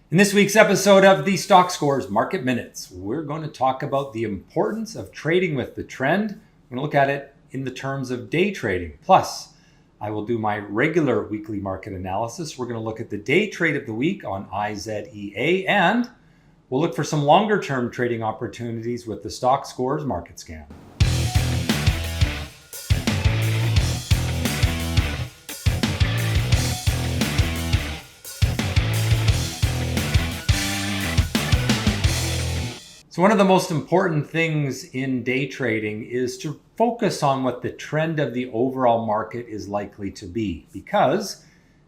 In this week's episode of the Stockscores Market Minutes, we're going to talk about the importance of trading with the trend. We're going to look at it in the terms of day trading. Plus, I will do my regular weekly market analysis. We're going to look at the day trade of the week on IZEA, and we'll look for some longer term trading opportunities with the Stockscores Market Scan. So one of the most important things in day trading is to focus on what the trend of the overall market is likely to be, because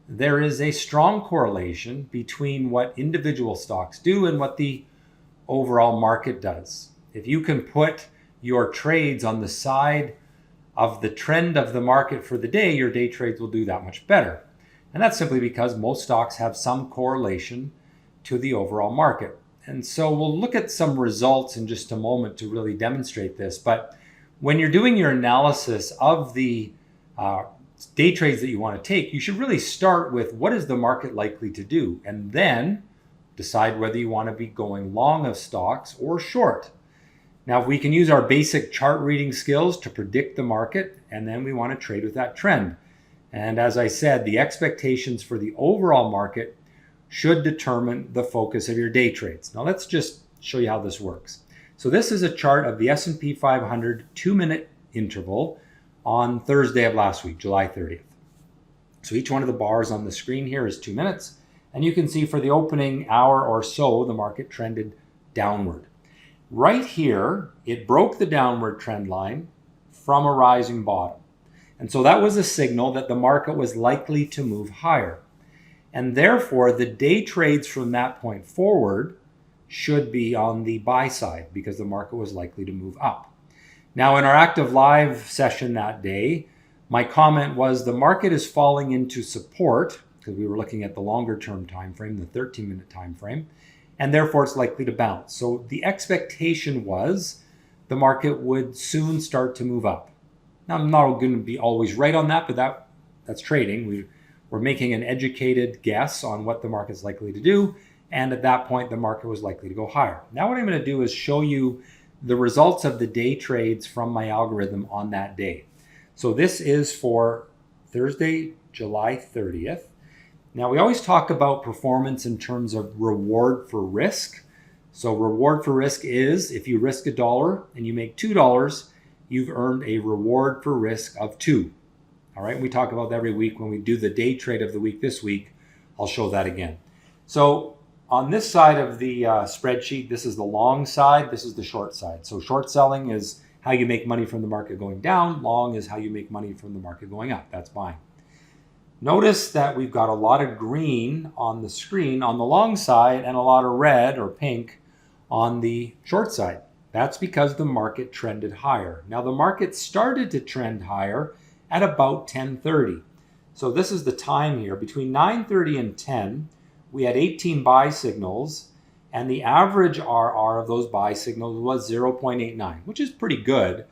there is a strong correlation between what individual stocks do and what the overall market does. If you can put your trades on the side of the trend of the market for the day, your day trades will do that much better. And that's simply because most stocks have some correlation to the overall market. And so we'll look at some results in just a moment to really demonstrate this. But when you're doing your analysis of the day trades that you want to take, you should really start with what is the market likely to do, and then decide whether you want to be going long of stocks or short. Now, we can use our basic chart reading skills to predict the market, and then we want to trade with that trend. And as I said, the expectations for the overall market should determine the focus of your day trades. Now let's just show you how this works. So this is a chart of the S&P 500 2-minute interval on Thursday of last week, July 30th. So each one of the bars on the screen here is 2 minutes, and you can see for the opening hour or so, the market trended downward. Right here, it broke the downward trend line from a rising bottom. And so that was a signal that the market was likely to move higher. And therefore, the day trades from that point forward should be on the buy side because the market was likely to move up. Now, in our active live session that day, my comment was the market is falling into support because we were looking at the longer term time frame, the 13-minute time frame, and therefore it's likely to bounce. So the expectation was the market would soon start to move up. Now, I'm not going to be always right on that, but that's trading. We're making an educated guess on what the market's likely to do, and at that point, the market was likely to go higher. Now what I'm going to do is show you the results of the day trades from my algorithm on that day. So this is for Thursday, July 30th. Now we always talk about performance in terms of reward for risk. So reward for risk is if you risk $1 and you make $2, you've earned a reward for risk of 2. All right, we talk about that every week when we do the day trade of the week this week. I'll show that again. So on this side of the spreadsheet, this is the long side, this is the short side. So short selling is how you make money from the market going down. Long is how you make money from the market going up. That's buying. Notice that we've got a lot of green on the screen on the long side and a lot of red or pink on the short side. That's because the market trended higher. Now the market started to trend higher at about 10:30. So this is the time here. Between 9:30 and 10, we had 18 buy signals, and the average RR of those buy signals was 0.89, which is pretty good.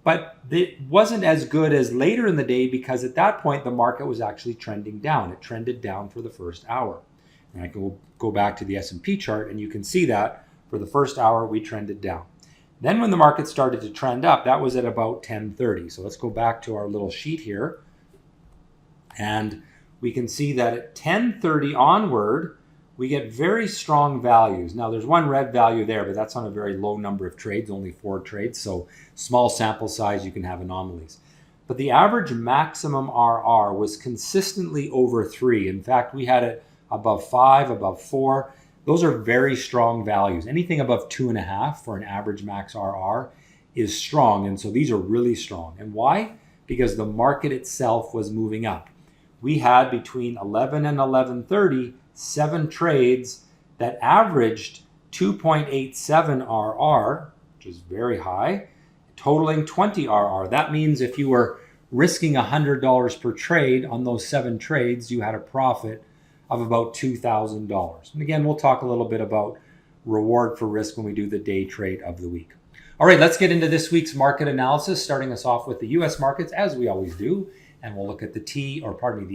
But it wasn't as good as later in the day because at that point, the market was actually trending down. It trended down for the first hour. And I can go back to the S&P chart, and you can see that for the first hour, we trended down. Then when the market started to trend up, that was at about 10:30. So let's go back to our little sheet here. And we can see that at 10:30 onward, we get very strong values. Now there's one red value there, but that's on a very low number of trades, only 4 trades. So small sample size, you can have anomalies. But the average maximum RR was consistently over 3. In fact, we had it above 5, above 4. Those are very strong values. Anything above 2.5 for an average max RR is strong. And so these are really strong. And why? Because the market itself was moving up. We had between 11 and 11:30, 7 trades that averaged 2.87 RR, which is very high, totaling 20 RR. That means if you were risking $100 per trade on those 7 trades, you had a profit of about $2,000. And again, we'll talk a little bit about reward for risk when we do the day trade of the week. All right, let's get into this week's market analysis, starting us off with the US markets, as we always do. And we'll look at the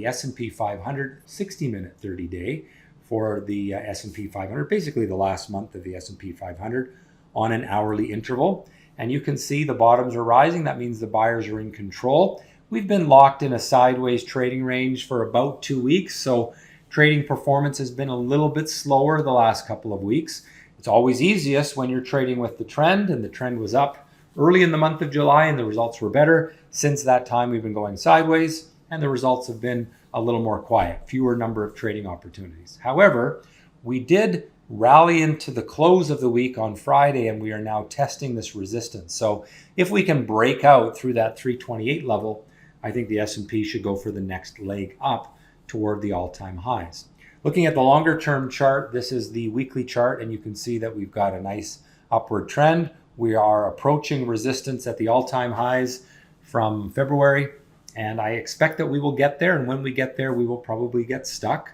S&P 500 60-minute 30-day for the S&P 500, basically the last month of the S&P 500 on an hourly interval. And you can see the bottoms are rising. That means the buyers are in control. We've been locked in a sideways trading range for about 2 weeks. So trading performance has been a little bit slower the last couple of weeks. It's always easiest when you're trading with the trend, and the trend was up early in the month of July and the results were better. Since that time, we've been going sideways and the results have been a little more quiet, fewer number of trading opportunities. However, we did rally into the close of the week on Friday, and we are now testing this resistance. So if we can break out through that 328 level, I think the S&P should go for the next leg up toward the all-time highs. Looking at the longer term chart, this is the weekly chart, and you can see that we've got a nice upward trend. We are approaching resistance at the all-time highs from February, and I expect that we will get there, and when we get there, we will probably get stuck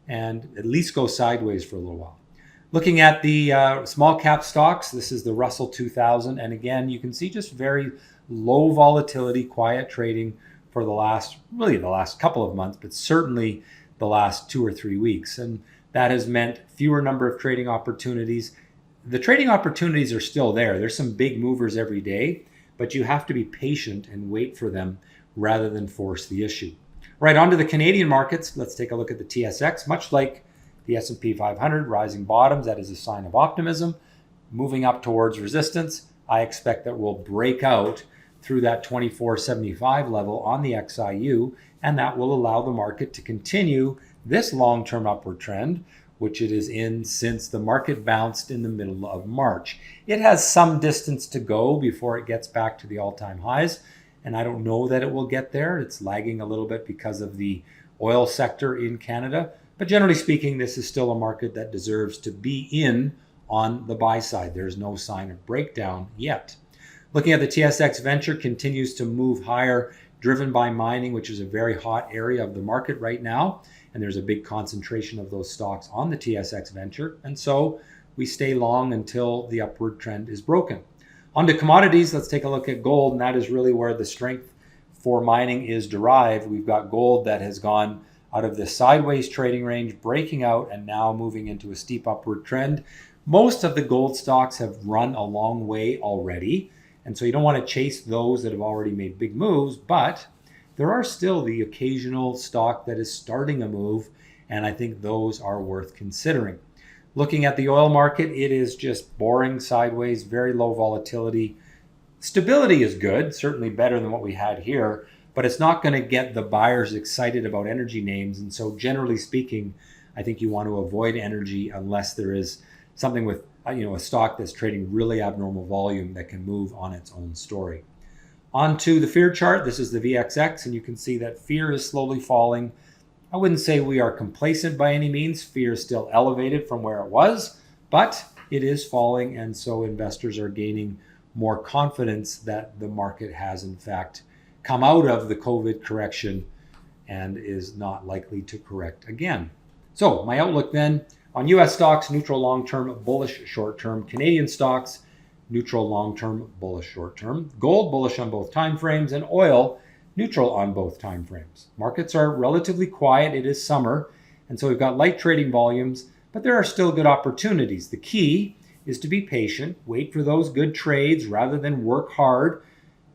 and at least go sideways for a little while. Looking at the small cap stocks, this is the Russell 2000. And again, you can see just very low volatility, quiet trading for the last couple of months, but certainly the last 2 or 3 weeks. And that has meant fewer number of trading opportunities. The trading opportunities are still there. There's some big movers every day, but you have to be patient and wait for them rather than force the issue. Right, onto the Canadian markets. Let's take a look at the TSX. Much like the S&P 500, rising bottoms, that is a sign of optimism. Moving up towards resistance, I expect that we'll break out through that 2475 level on the XIU, and that will allow the market to continue this long-term upward trend, which it is in since the market bounced in the middle of March. It has some distance to go before it gets back to the all-time highs, and I don't know that it will get there. It's lagging a little bit because of the oil sector in Canada. But generally speaking, this is still a market that deserves to be in on the buy side. There's no sign of breakdown yet. Looking at the TSX Venture, continues to move higher, driven by mining, which is a very hot area of the market right now. And there's a big concentration of those stocks on the TSX Venture. And so we stay long until the upward trend is broken. On to commodities, let's take a look at gold. And that is really where the strength for mining is derived. We've got gold that has gone out of the sideways trading range, breaking out and now moving into a steep upward trend. Most of the gold stocks have run a long way already, and so you don't want to chase those that have already made big moves, but there are still the occasional stock that is starting a move, and I think those are worth considering. Looking at the oil market, it is just boring sideways, very low volatility. Stability is good, certainly better than what we had here, but it's not going to get the buyers excited about energy names. And so generally speaking, I think you want to avoid energy unless there is something with a stock that's trading really abnormal volume that can move on its own story. On to the fear chart. This is the VXX, and you can see that fear is slowly falling. I wouldn't say we are complacent by any means. Fear is still elevated from where it was, but it is falling, and so investors are gaining more confidence that the market has in fact come out of the COVID correction and is not likely to correct again. So my outlook then on US stocks, neutral long-term, bullish short-term. Canadian stocks, neutral long-term, bullish short-term. Gold, bullish on both time frames, and oil, neutral on both time frames. Markets are relatively quiet. It is summer, and so we've got light trading volumes, but there are still good opportunities. The key is to be patient, wait for those good trades rather than work hard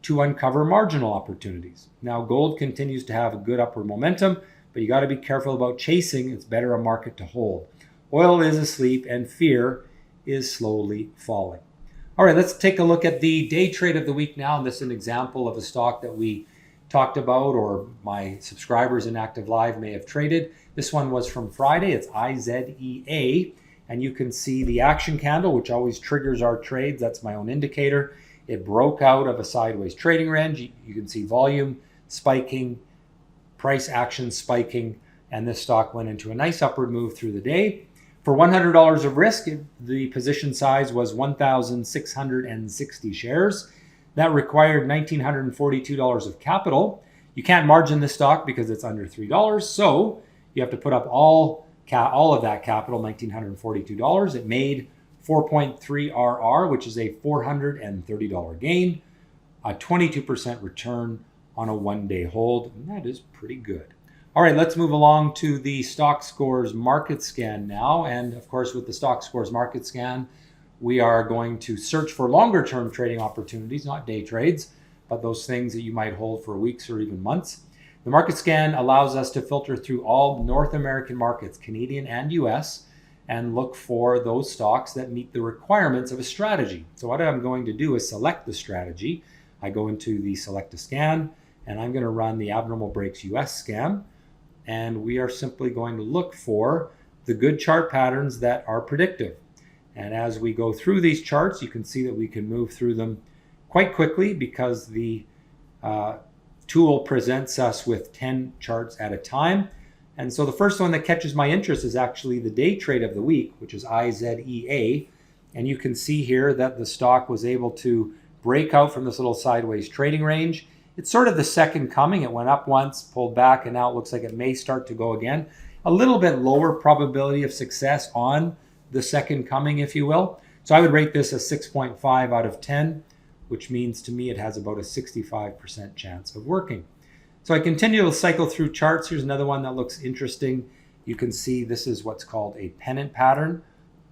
to uncover marginal opportunities. Now, gold continues to have a good upward momentum, but you got to be careful about chasing. It's better a market to hold. Oil is asleep and fear is slowly falling. All right, let's take a look at the day trade of the week now. And this is an example of a stock that we talked about or my subscribers in Active Live may have traded. This one was from Friday. It's IZEA. And you can see the action candle, which always triggers our trades. That's my own indicator. It broke out of a sideways trading range. You can see volume spiking, price action spiking, and this stock went into a nice upward move through the day. For $100 of risk, the position size was 1,660 shares. That required $1,942 of capital. You can't margin this stock because it's under $3, so you have to put up all of that capital, $1,942. It made 4.3 RR, which is a $430 gain, a 22% return on a one-day hold, and that is pretty good. All right, let's move along to the Stockscores Market Scan now. And of course, with the Stockscores Market Scan, we are going to search for longer term trading opportunities, not day trades, but those things that you might hold for weeks or even months. The Market Scan allows us to filter through all North American markets, Canadian and US, and look for those stocks that meet the requirements of a strategy. So what I'm going to do is select the strategy. I go into the Select a Scan, and I'm going to run the Abnormal Breaks US scan. And we are simply going to look for the good chart patterns that are predictive. And as we go through these charts, you can see that we can move through them quite quickly because the tool presents us with 10 charts at a time. And so the first one that catches my interest is actually the day trade of the week, which is IZEA. And you can see here that the stock was able to break out from this little sideways trading range. It's sort of the second coming. It went up once, pulled back, and now it looks like it may start to go again. A little bit lower probability of success on the second coming, if you will. So I would rate this a 6.5 out of 10, which means to me it has about a 65% chance of working. So I continue to cycle through charts. Here's another one that looks interesting. You can see this is what's called a pennant pattern,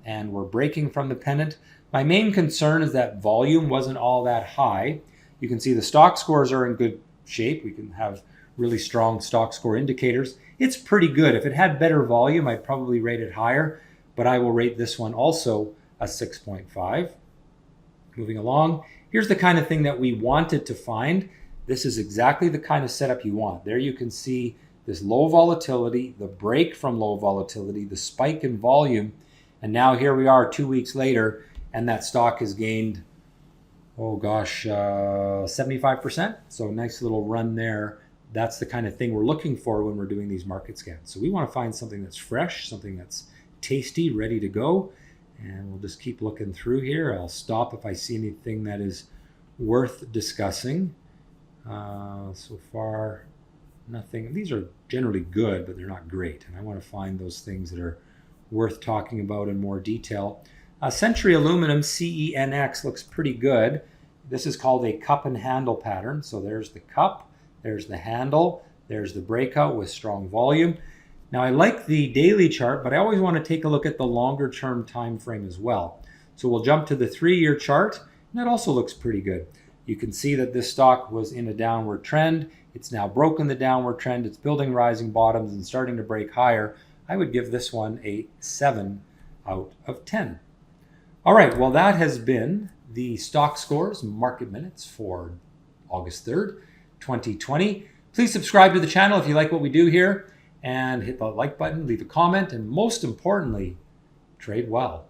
and we're breaking from the pennant. My main concern is that volume wasn't all that high. You can see the stock scores are in good shape. We can have really strong stock score indicators. It's pretty good. If it had better volume, I'd probably rate it higher, but I will rate this one also a 6.5. Moving along, here's the kind of thing that we wanted to find. This is exactly the kind of setup you want. There you can see this low volatility, the break from low volatility, the spike in volume, and now here we are 2 weeks later, and that stock has gained 75%. So a nice little run there. That's the kind of thing we're looking for when we're doing these market scans. So we want to find something that's fresh, something that's tasty, ready to go. And we'll just keep looking through here. I'll stop if I see anything that is worth discussing. So far, nothing. These are generally good, but they're not great. And I want to find those things that are worth talking about in more detail. Century Aluminum CENX looks pretty good. This is called a cup and handle pattern. So there's the cup, there's the handle, there's the breakout with strong volume. Now I like the daily chart, but I always want to take a look at the longer term time frame as well. So we'll jump to the 3-year chart, and that also looks pretty good. You can see that this stock was in a downward trend. It's now broken the downward trend. It's building rising bottoms and starting to break higher. I would give this one a 7 out of 10. All right, well, that has been the Stockscores Market Minutes for August 3rd, 2020. Please subscribe to the channel if you like what we do here, and hit the like button, leave a comment, and most importantly, trade well.